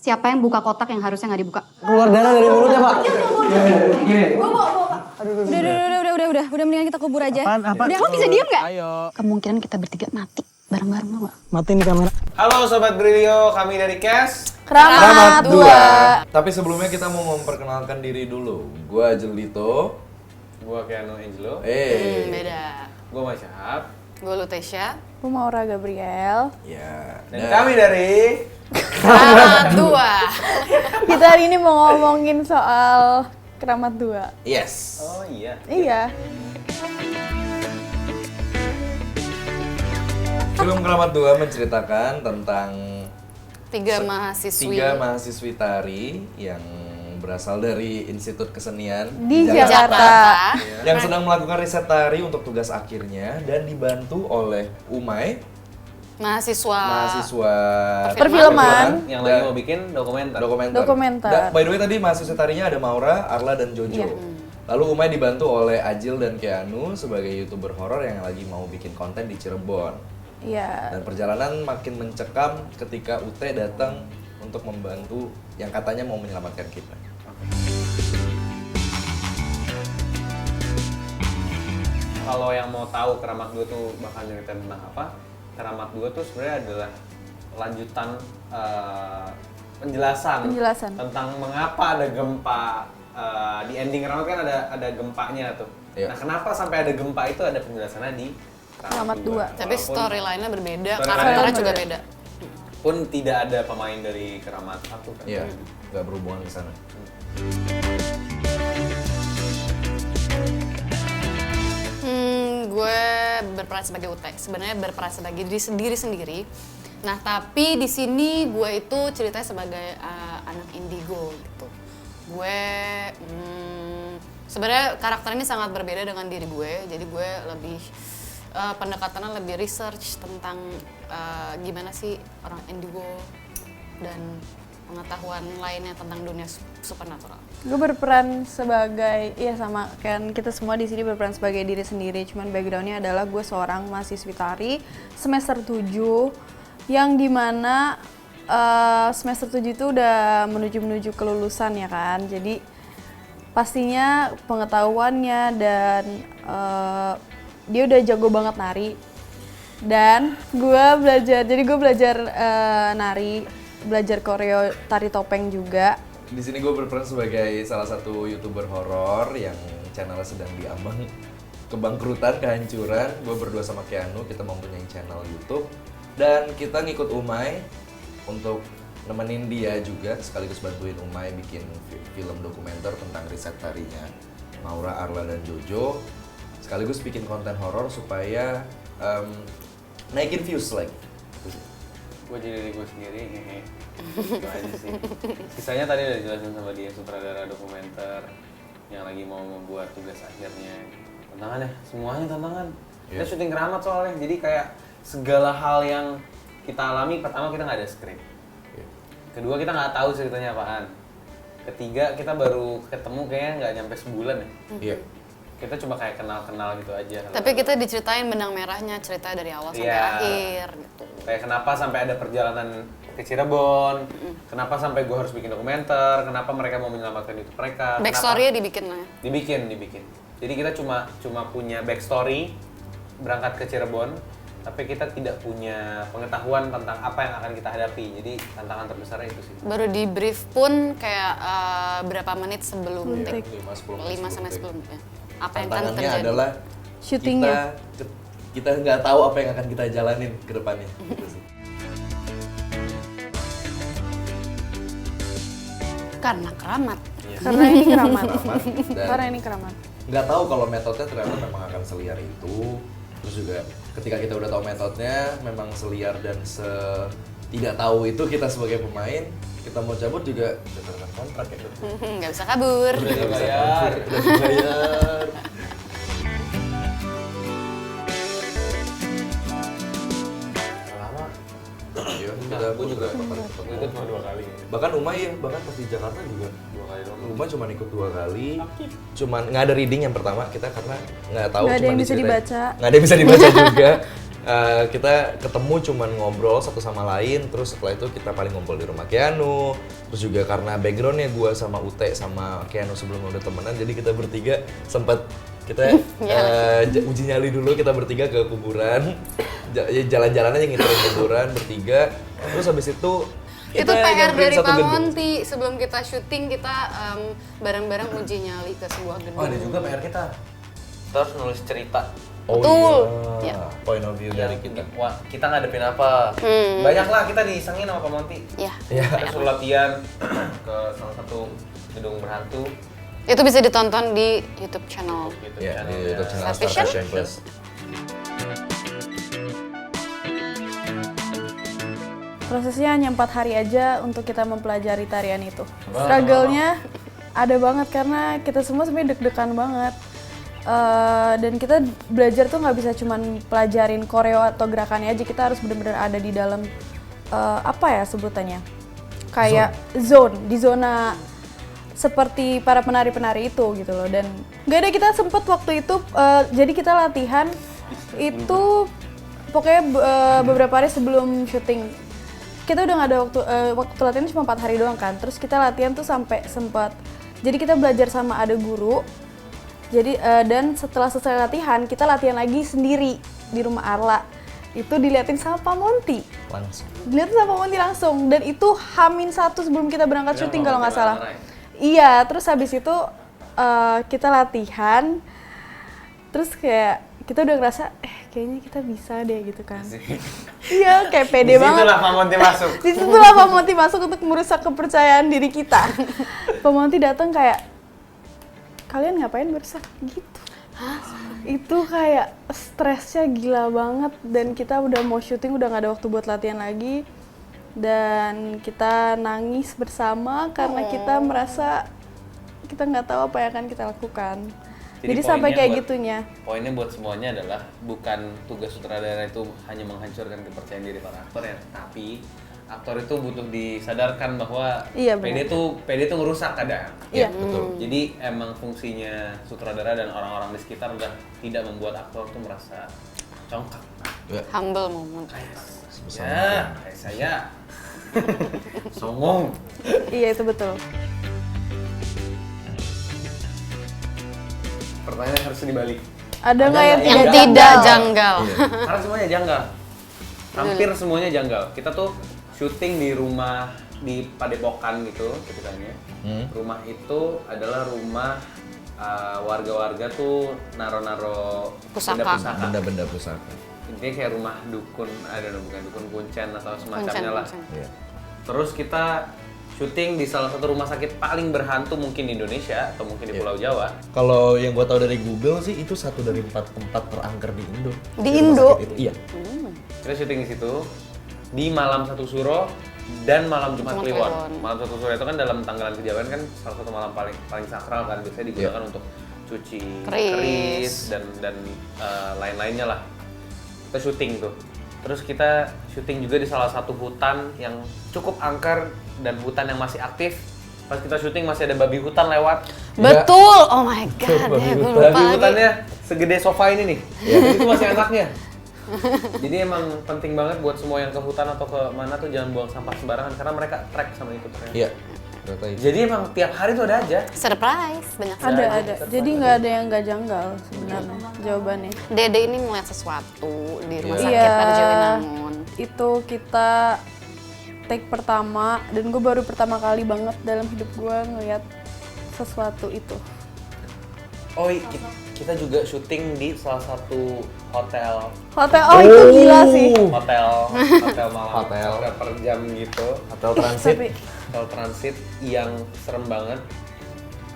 Siapa yang buka kotak yang harusnya nggak dibuka? Keluar darah dari mulutnya, Pak. Udah mendingan kita kubur aja. Apaan? Udah, lo bisa diem nggak? Ayo. Kemungkinan kita bertiga mati bareng-bareng lo. Mati nih kamera. Halo Sobat Brilio, kami dari Cash. Keramat 2. Tapi sebelumnya kita mau memperkenalkan diri dulu. Gua Jelito. Gua Keanu Angelo. Beda. Gua Masyahab. Gue Lutesya. Gue Maura Gabriel. Ya. Dan kami dari... Keramat 2. Kita hari ini mau ngomongin soal Keramat 2. Yes. Oh iya. Iya. Film Keramat 2 menceritakan tentang 3 mahasiswi. 3 mahasiswi tari yang berasal dari Institut Kesenian Di Jakarta. Jakarta. Yang sedang melakukan riset tari untuk tugas akhirnya dan dibantu oleh Umay, mahasiswa Perfilman. Yang lagi mau bikin dokumenter. Dokumenter. By the way tadi mahasiswa tarinya ada Maura, Arla, dan Jojo. Iya. Lalu Umay dibantu oleh Ajil dan Keanu sebagai YouTuber horor yang lagi mau bikin konten di Cirebon. Iya. Dan perjalanan makin mencekam ketika Ute datang untuk membantu yang katanya mau menyelamatkan kita. Kalau yang mau tahu Keramat 2 tuh bakal nyeritain tentang apa? Keramat 2 tuh sebenarnya adalah lanjutan penjelasan tentang mengapa ada gempa. Di ending Keramat kan ada gempanya tuh. Iya. Nah, kenapa sampai ada gempa itu ada penjelasannya di Keramat 2. Tapi storyline-nya berbeda, Storyline-nya karakternya juga berbeda. beda. pun tidak ada pemain dari Keramat 1 kan. Iya, nggak berhubungan ke sana. Gue berperan sebagai Ute. Sebenarnya berperan sebagai diri sendiri. Nah, tapi di sini gue itu ceritanya sebagai anak indigo gitu. Gue sebenarnya karakter ini sangat berbeda dengan diri gue. Jadi gue lebih pendekatannya lebih research tentang gimana sih orang indigo dan pengetahuan lainnya tentang dunia supernatural. Gue berperan sebagai, iya sama kan kita semua di sini berperan sebagai diri sendiri. Cuman backgroundnya adalah gue seorang mahasiswi tari semester 7 yang dimana semester 7 itu udah menuju kelulusan ya kan. Jadi pastinya pengetahuannya dan dia udah jago banget nari. Dan gue belajar nari, belajar koreo tari topeng juga. Di sini gue berperan sebagai salah satu YouTuber horor yang channelnya sedang diambang kebangkrutan, kehancuran. Gue berdua sama Keanu, kita mempunyai channel YouTube dan kita ngikut Umay untuk nemenin dia juga, sekaligus bantuin Umay bikin film dokumenter tentang riset tarinya Maura, Arla, dan Jojo, sekaligus bikin konten horor supaya naikin views lagi. Gue jadi diri gue sendiri, itu aja sih. Sisanya tadi udah jelasin sama dia, sutradara dokumenter yang lagi mau membuat tugas akhirnya. Tantangan ya, semuanya tantangan. Kita syuting Keramat soalnya, jadi kayak segala hal yang kita alami, pertama kita nggak ada skrip. Kedua kita nggak tahu ceritanya apaan. Ketiga kita baru ketemu kayaknya nggak nyampe sebulan ya. Iya. Kita cuma kayak kenal-kenal gitu aja. Tapi kita diceritain benang merahnya, cerita dari awal sampai akhir gitu. Kayak kenapa sampai ada perjalanan ke Cirebon, kenapa sampai gue harus bikin dokumenter, kenapa mereka mau menyelamatkan itu mereka. Backstory-nya dibikin lah. Dibikin. Jadi kita cuma punya backstory berangkat ke Cirebon, tapi kita tidak punya pengetahuan tentang apa yang akan kita hadapi. Jadi tantangan terbesarnya itu sih. Baru di brief pun kayak berapa menit sebelum take. 5-10 5 sampai 10 ya. Apa yang akan Tantangannya terjadi? adalah Syutingnya. kita nggak tahu apa yang akan kita jalanin ke depannya. Gitu sih. Karena Keramat. Karena ini Keramat. Dan Karena ini Keramat. nggak tahu kalau metodenya ternyata memang akan seliar itu. Terus juga ketika kita udah tahu metodenya memang seliar dan tidak tahu itu, kita sebagai pemain, kita mau cabut juga udah tanda kontrak ya. Nggak bisa kabur. Udah dibayar. Udah dibayar. Lama. Iya, kita Gue juga ketemu. itu cuma 2 kali. Bahkan Umay ya, bahkan pas di Jakarta juga 2 kali doang. Umay cuma ikut 2 kali. Cuman nggak ada reading yang pertama kita karena nggak tahu. Nggak ada cuman yang bisa diceritain. dibaca. Nggak ada yang bisa dibaca juga. Kita ketemu cuman ngobrol satu sama lain, terus setelah itu kita paling ngumpul di rumah Keanu, Terus juga karena backgroundnya gue sama Ute sama Keanu sebelum udah temenan, jadi kita bertiga sempat kita uji nyali dulu, kita bertiga ke kuburan, jalan-jalannya ngiterin kuburan bertiga. Terus habis itu Itu kita PR nyamperin dari satu Pak gedung. Monty. Sebelum kita syuting, kita bareng-bareng uji nyali ke sebuah gedung. Oh ada juga PR kita. Kita harus nulis cerita. Oh Betul. iya, point of view dari kita. Wah, kita ngadepin apa? Banyak lah kita disengin sama Pak Monty. Iya. Kita suruh latihan ke salah satu gedung berhantu. Itu bisa ditonton di YouTube channel. Gitu, Ya, di channelnya. YouTube channel Star Star Fashion. Fashion Plus. Prosesnya hanya 4 hari aja untuk kita mempelajari tarian itu. Struggle-nya ada banget karena kita semua sebenarnya deg-degan banget. Dan kita belajar tuh nggak bisa cuman pelajarin koreo atau gerakannya aja, kita harus benar-benar ada di dalam apa ya sebutannya, kayak di zona seperti para penari-penari itu gitu loh. Dan nggak ada, kita sempet waktu itu jadi kita latihan itu pokoknya beberapa hari sebelum syuting. Kita udah nggak ada waktu latihan cuma 4 hari doang kan. Terus kita latihan tuh sampai sempat, jadi kita belajar sama ada guru. Jadi dan setelah selesai latihan kita latihan lagi sendiri di rumah Arla. Itu diliatin sama Pak Monty. Langsung. Diliatin sama Pak Monty langsung. Dan itu H-1 sebelum kita berangkat syuting kalau nggak salah. Iya, terus habis itu kita latihan. Terus kayak kita udah ngerasa kayaknya kita bisa deh gitu kan. Iya, kayak pede banget. Disitulah Pak Monty masuk. Disitulah Pak Monty masuk untuk merusak kepercayaan diri kita. Pak Monty datang kayak, kalian ngapain berusak gitu? Itu kayak stresnya gila banget, dan kita udah mau syuting, udah gak ada waktu buat latihan lagi, dan kita nangis bersama karena kita merasa kita nggak tahu apa yang akan kita lakukan. Jadi sampai kayak gitunya. Poinnya buat semuanya adalah bukan tugas sutradara itu hanya menghancurkan kepercayaan diri para aktor ya, tapi aktor itu butuh disadarkan bahwa Iya, PD tuh ngerusak kadang. Iya. Betul. Jadi emang fungsinya sutradara dan orang-orang di sekitar udah tidak membuat aktor tuh merasa congkak. Ya. Humble moment. Ya, kayak saya. Songong. Iya, itu betul. Pertanyaan harus dibalik. Ada nggak yang Yang tidak tidak janggal? janggal. Karena semuanya janggal. Hampir semuanya janggal. Kita tuh syuting di rumah di Padepokan gitu ceritanya. Rumah itu adalah rumah warga-warga tuh naro-naro Pusaka. Benda-benda pusaka. Intinya kayak rumah dukun, bukan dukun kuncen atau semacamnya lah. Kuncen. Iya. Terus kita syuting di salah satu rumah sakit paling berhantu mungkin di Indonesia atau mungkin di Pulau Jawa. Kalau yang gua tahu dari Google sih itu 1 dari 4 tempat terangker di Indo. Di rumah Indo? sakit itu. Iya. Kita syuting di situ di malam 1 Suro dan malam Jumat Jumat Kliwon. Kliwon. Malam 1 Suro itu kan dalam tanggalan kejawen kan salah satu malam paling sakral kan, biasanya digunakan untuk cuci keris dan lain-lainnya lah. Kita syuting tuh. Terus kita syuting juga di salah satu hutan yang cukup angker dan hutan yang masih aktif. Pas kita syuting masih ada babi hutan lewat. Betul. Oh my god, gue lupa Babi lagi. hutannya segede sofa ini nih. Jadi itu masih anaknya. Jadi emang penting banget buat semua yang ke hutan atau ke mana tuh jangan buang sampah sembarangan karena mereka track sama itu ternyata. Iya. Ternyata itu. Jadi emang tiap hari tuh ada aja. Surprise, banyak Ada, sekali. ada. Jadi nggak ada yang nggak janggal sebenarnya jawabannya. Dede ini melihat sesuatu di rumah sakit Iya. pada Jawinangun. Itu kita take pertama, dan gue baru pertama kali banget dalam hidup gue ngeliat sesuatu itu. Oh, kita juga syuting di salah satu hotel Itu gila sih. hotel malam Hotel. per jam gitu, Hotel transit. Tapi hotel transit yang serem banget.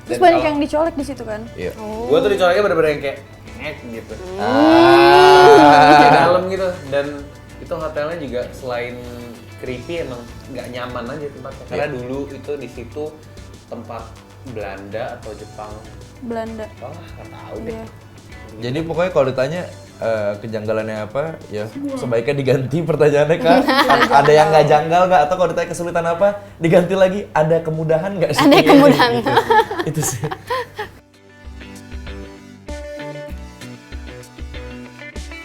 terus Dan banyak kalau- yang dicolek di situ kan. Iya. Gua tuh dicoleknya bener-bener yang kayak ngek gitu. Di dalam gitu. Dan itu hotelnya juga selain creepy emang nggak nyaman aja tempatnya. Karena dulu itu di situ tempat Belanda atau Jepang. Belanda. Wah, nggak tahu deh. Iya. Jadi pokoknya kalau ditanya kejanggalannya apa, ya sebaiknya diganti pertanyaannya Kak. Ada yang nggak janggal nggak? Atau kalau ditanya kesulitan apa, diganti lagi. Ada kemudahan nggak sih? Ada kemudahan. Gitu. Itu sih.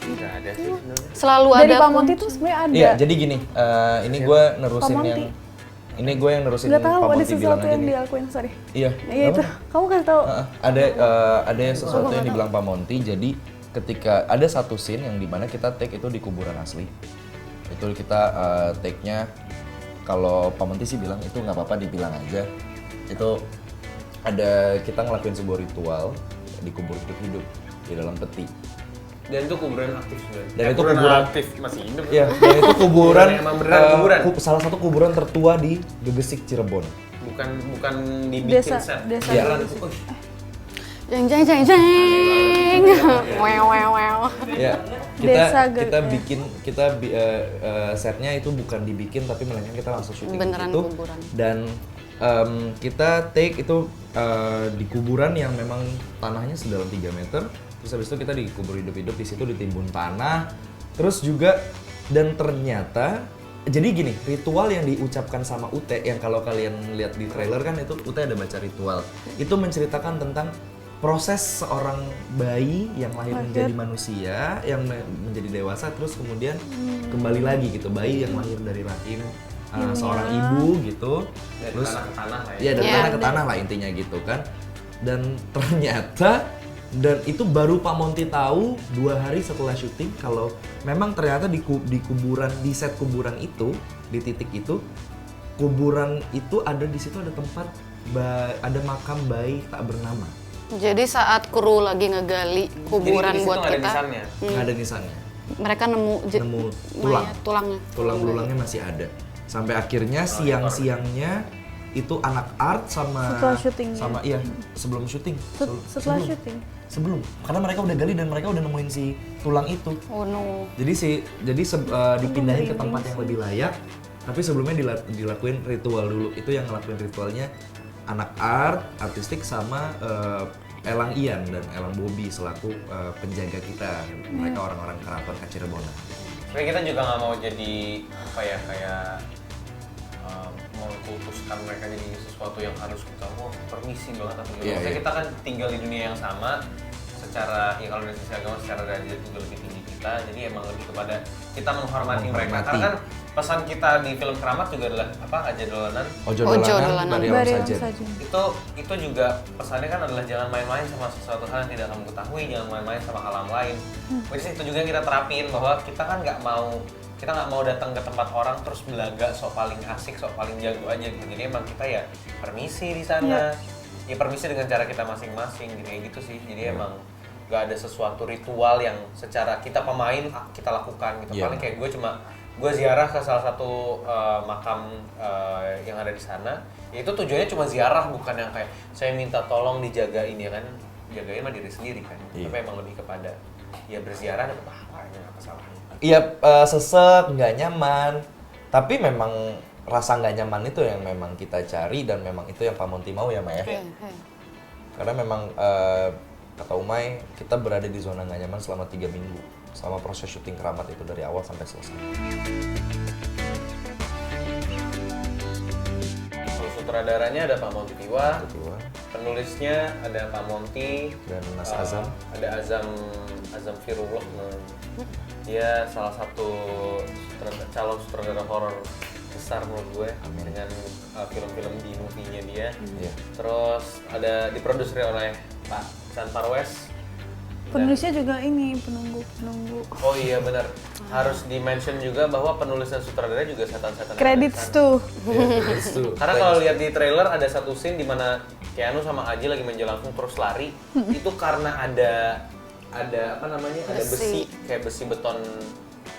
Nggak ada sih sebenarnya. Selalu Dari ada Pak Monty tuh sebenarnya ada. Iya, jadi gini, ini gue nerusin Monty. yang Ini gue yang nerusin Gak tahu Pak ada Monty bilang sesuatu aja yang nih. dilakuin, sorry. Iya. Iya itu, kamu kasih tahu. Ada sesuatu yang dibilang Pak Monty. Jadi ketika ada satu scene yang dimana kita take itu di kuburan asli. Itu kita take-nya kalau Pak Monty sih bilang itu nggak apa-apa dibilang aja. Itu ada kita ngelakuin sebuah ritual di kubur hidup di dalam peti. Dan itu kuburan aktif sebenarnya. Dan itu kuburan aktif masih hidup. Iya, dan itu kuburan Emang beneran kuburan? salah satu kuburan tertua di Gegesik Cirebon. Bukan dibikin Desa, set. desa. Iya. Gegesik. Jeng jeng jeng jeng. Wow wow wow. Ya, Desa setnya itu bukan dibikin tapi melainkan kita langsung syuting Beneran gitu. kuburan. Dan kita take itu di kuburan yang memang tanahnya sedalam 3 meter. Terus habis itu kita dikubur hidup-hidup di situ ditimbun tanah. Terus juga dan ternyata jadi gini, ritual yang diucapkan sama Ute yang kalau kalian lihat di trailer kan itu Ute ada baca ritual. Itu menceritakan tentang proses seorang bayi yang lahir menjadi manusia, yang menjadi dewasa terus kemudian kembali lagi gitu. Bayi yang lahir dari rahim seorang ibu gitu. Dari Terus tanah ke tanah lah ya. Iya, dari Iya, tanah ke tanah lah intinya gitu kan. Dan ternyata dan itu baru Pak Monty tahu 2 hari setelah syuting kalau memang ternyata di kuburan, di set kuburan itu, di titik itu, kuburan itu ada di situ ada tempat ada makam bayi tak bernama. Jadi saat kru lagi ngegali kuburan Jadi di situ buat nggak ada kita, nisannya. Nggak ada nisannya. mereka nemu Nemu tulang. mayat, tulangnya. Tulang belulangnya masih ada. Sampai akhirnya siang-siangnya itu anak art sama Setelah syuting, ya? sama iya sebelum syuting. Setelah syuting. Sebelum, karena mereka udah gali dan mereka udah nemuin si tulang itu. Oh no. Jadi dipindahin ke tempat yang lebih layak, tapi sebelumnya dilakuin ritual dulu. Itu yang ngelakuin ritualnya anak art, artistik sama Elang Ian dan Elang Bobby selaku penjaga kita. Mereka orang-orang keraton Cirebon. Sebenarnya kita juga nggak mau jadi apa ya kayak mengkultuskan mereka jadi sesuatu yang harus kita permisi banget atau gimana. Iya, Maksudnya iya. kita kan tinggal di dunia yang sama secara ya kalau dari sisi agama secara derajat juga lebih tinggi kita. Jadi emang lebih kepada kita menghormati mereka. Menghormati. Karena kan pesan kita di film Keramat juga adalah apa aja dolanan. Ojo Ojo dolanan, dolanan. bari Bari alam alam saja. saja. Itu juga pesannya kan adalah jangan main-main sama sesuatu hal yang tidak kamu ketahui, jangan main-main sama alam lain. Which is itu juga yang kita terapin bahwa kita kan nggak mau datang ke tempat orang terus belaga sok paling asik, sok paling jago aja gitu. Jadi emang kita ya permisi di sana. Ya permisi dengan cara kita masing-masing gitu, kayak gitu sih. Jadi emang nggak ada sesuatu ritual yang secara kita pemain kita lakukan gitu. Iya. Paling kayak gue ziarah ke salah satu makam yang ada di sana. Ya itu tujuannya cuma ziarah, bukan yang kayak saya minta tolong dijagain ya kan. Jagain mah diri sendiri kan. Iya. Tapi emang lebih kepada ya berziarah dapat apa ini apa salahnya. Iya, sesek, nggak nyaman. Tapi memang rasa nggak nyaman itu yang memang kita cari dan memang itu yang Pak Monty mau ya, Maya. Karena memang kata Umay, kita berada di zona nggak nyaman selama 3 minggu. Selama proses syuting Keramat itu dari awal sampai selesai. Kalau sutradaranya ada Pak Monty Tiwa, Tiwa penulisnya ada Pak Monty dan Mas Azam. Ada Azam Firullah. Dia salah satu calon sutradara horor besar menurut gue dengan film-film di movie-nya dia. Iya. Terus ada diproduksi oleh Pak Chan Parwes. Penulisnya juga ini penunggu. Oh iya benar. Harus di-mention juga bahwa penulis dan sutradara juga setan-setan. Credits tuh. Karena kalau lihat di trailer ada satu scene di mana Keanu sama Aji lagi main jalan terus lari. Itu karena ada apa namanya? Ada besi kayak besi beton,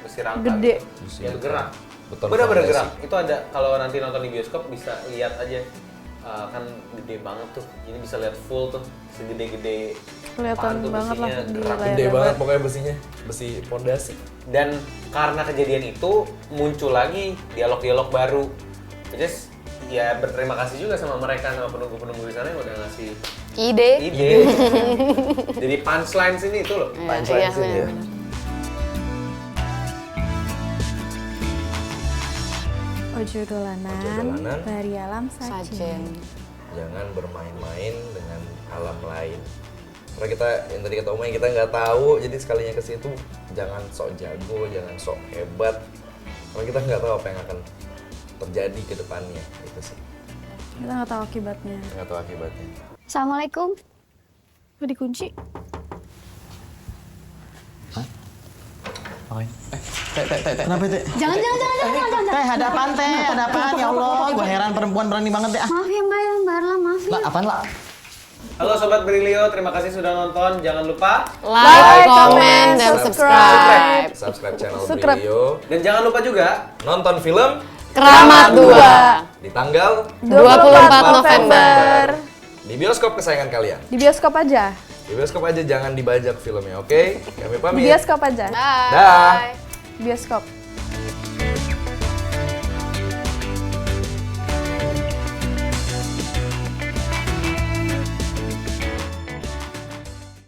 besi rangka. Gede. Gitu. Yang gerak. Beton Bener-bener fondasi. gerak. Itu ada kalau nanti nonton di bioskop bisa lihat aja. Kan gede banget tuh. Ini bisa lihat full tuh. Segede-gede Kelihatan apaan tuh banget lah besinya, di gerak. layar. Gede lebar. banget pokoknya besinya, besi pondasi. Dan karena kejadian itu muncul lagi dialog-dialog baru. Just ya berterima kasih juga sama mereka, sama penunggu-penunggu di sana yang udah ngasih Ide. ide. Jadi punchline sini itu loh. Iya, Punchline iya, sini ya. benar-benar. Ojo dolanan, Ojo dolanan. bari alam saja. Sajen. Jangan bermain-main dengan alam lain. Karena kita yang tadi kata Umay kita nggak tahu, jadi sekalinya ke situ jangan sok jago, jangan sok hebat. Karena kita nggak tahu apa yang akan terjadi ke depannya itu sih. Kita nggak tahu akibatnya. Nggak tahu akibatnya. Assalamualaikum. Kok dikunci? Kenapa teh? Jangan. Teh ada apaan teh? Ada apaan ya Allah? Gue heran perempuan berani banget teh. Maaf ya Mbak, lah maaf ya. Lah apaan lah? Halo Sobat Brilio, terima kasih sudah nonton. Jangan lupa Like, comment, dan subscribe. Subscribe channel Subscribe. Brilio. dan jangan lupa juga Nonton film Keramat 2. di tanggal 24 November. di bioskop kesayangan kalian. Di bioskop aja. Di bioskop aja, jangan dibajak filmnya, oke? Kami Di pamit. bioskop aja. Bye. Dah. Bioskop.